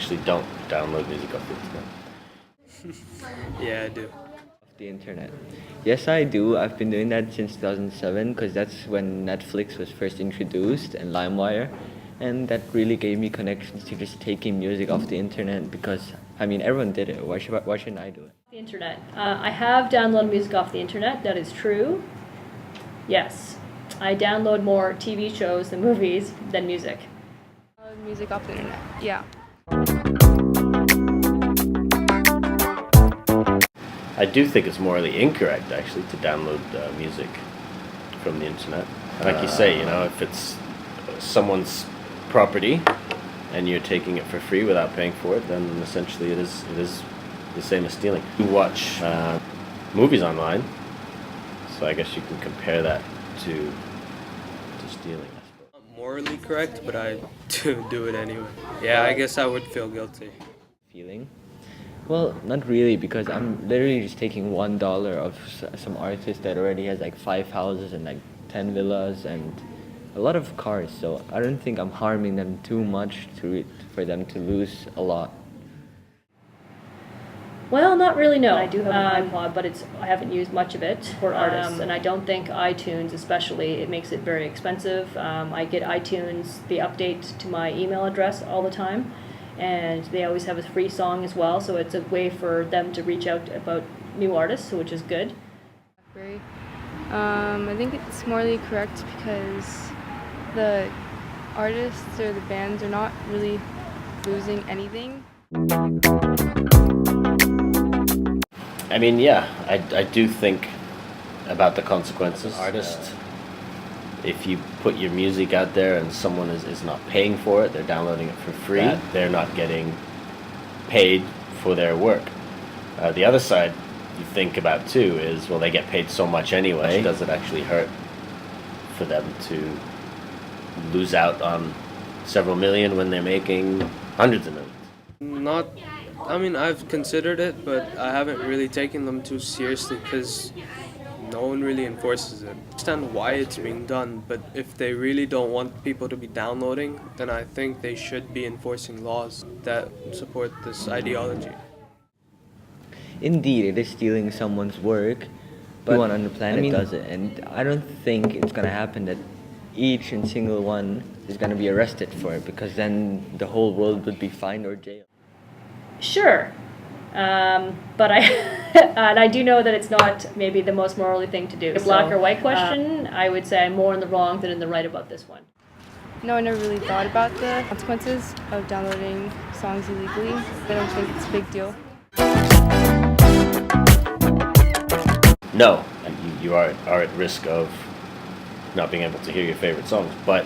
actually don't download music off the internet? Yeah, I do. Off the internet. Yes, I do. I've been doing that since 2007 because that's when Netflix was first introduced and LimeWire. And that really gave me connections to just taking music off the internet because, I mean, everyone did it. Why shouldn't I do it? The internet. I have downloaded music off the internet. That is true. Yes. I download more TV shows and movies than music. Music off the internet, yeah. I do think it's morally incorrect, actually, to download music from the internet. Like you say, if it's someone's property and you're taking it for free without paying for it, then essentially it is the same as stealing. You watch movies online, so I guess you can compare that to stealing. Not morally correct, but I do it anyway. Yeah, I guess I would feel guilty. Feeling? Well, not really, because I'm literally just taking $1 of some artist that already has like 5 houses and like 10 villas and a lot of cars, so I don't think I'm harming them too much for them to lose a lot. Well, not really, no. I do have an iPod, but I haven't used much of it for artists, and I don't think iTunes especially, it makes it very expensive. I get iTunes, the update to my email address all the time, and they always have a free song as well, so it's a way for them to reach out about new artists, which is good. I think it's morally correct because the artists or the bands are not really losing anything. I mean, yeah, I do think about the consequences. Artists, if you put your music out there and someone is not paying for it, they're downloading it for free, they're not getting paid for their work. The other side you think about too is, well, they get paid so much anyway. Does it actually hurt for them to lose out on several million when they're making hundreds of millions? I've considered it, but I haven't really taken them too seriously because no one really enforces it. I understand why it's being done, but if they really don't want people to be downloading, then I think they should be enforcing laws that support this ideology. Indeed, it is stealing someone's work, but no one on the planet does it, and I don't think it's gonna happen that each and single one is gonna be arrested for it, because then the whole world would be fined or jailed. Sure, but I do know that it's not maybe the most morally thing to do. A black or white question, I would say I'm more in the wrong than in the right about this one. No, I never really thought about the consequences of downloading songs illegally. I don't think it's a big deal. No, you are at risk of not being able to hear your favorite songs, but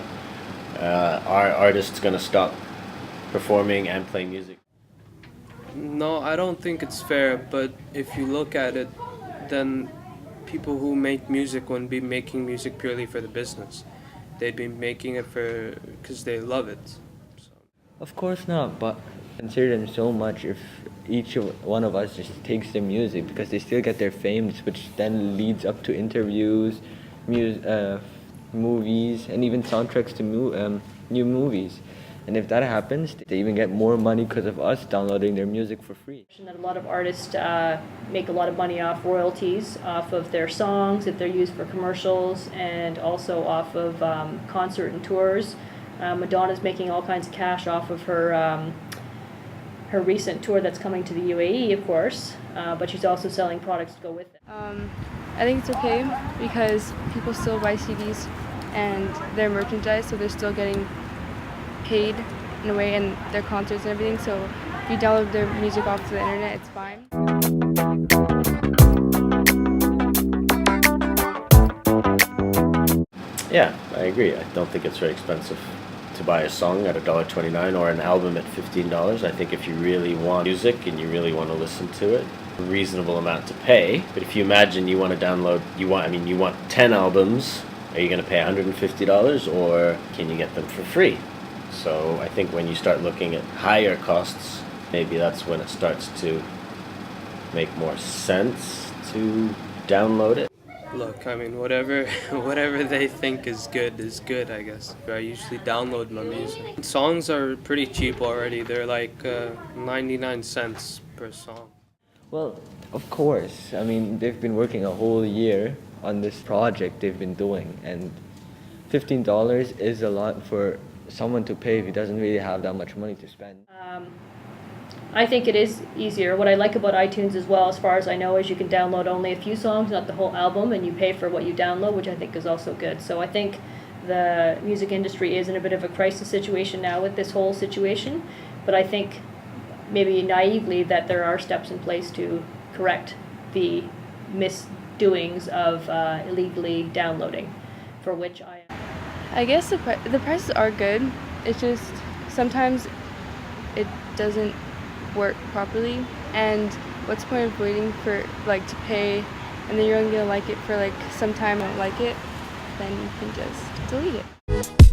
are artists going to stop performing and playing music? No, I don't think it's fair, but if you look at it, then people who make music wouldn't be making music purely for the business. They'd be making it because they love it. So. Of course not, but consider them so much if each one of us just takes their music, because they still get their fame, which then leads up to interviews, movies, and even soundtracks to new movies. And if that happens, they even get more money because of us downloading their music for free. That a lot of artists make a lot of money off royalties, off of their songs if they're used for commercials, and also off of concert and tours. Madonna's making all kinds of cash off of her recent tour that's coming to the UAE, of course, but she's also selling products to go with it. I think it's okay because people still buy CDs and their merchandise, so they're still getting paid in a way, and their concerts and everything, so if you download their music off the internet, it's fine. Yeah, I agree. I don't think it's very expensive to buy a song at $1.29 or an album at $15. I think if you really want music and you really want to listen to it, a reasonable amount to pay. But if you imagine you want to download, you want 10 albums, are you going to pay $150 or can you get them for free? So I think when you start looking at higher costs, maybe that's when it starts to make more sense to download it. Look, I mean, whatever whatever they think is good, I guess. I usually download my music. Songs are pretty cheap already. They're like 99 cents per song. Well, of course. I mean, they've been working a whole year on this project they've been doing, and $15 is a lot for someone to pay who doesn't really have that much money to spend. I think it is easier. What I like about iTunes as well, as far as I know, is you can download only a few songs, not the whole album, and you pay for what you download, which I think is also good. So I think the music industry is in a bit of a crisis situation now with this whole situation, but I think maybe naively that there are steps in place to correct the misdoings of illegally downloading, for which I guess the prices are good. It's just sometimes it doesn't work properly, and what's the point of waiting for like to pay, and then you're only gonna like it for like some time, don't like it, then you can just delete it.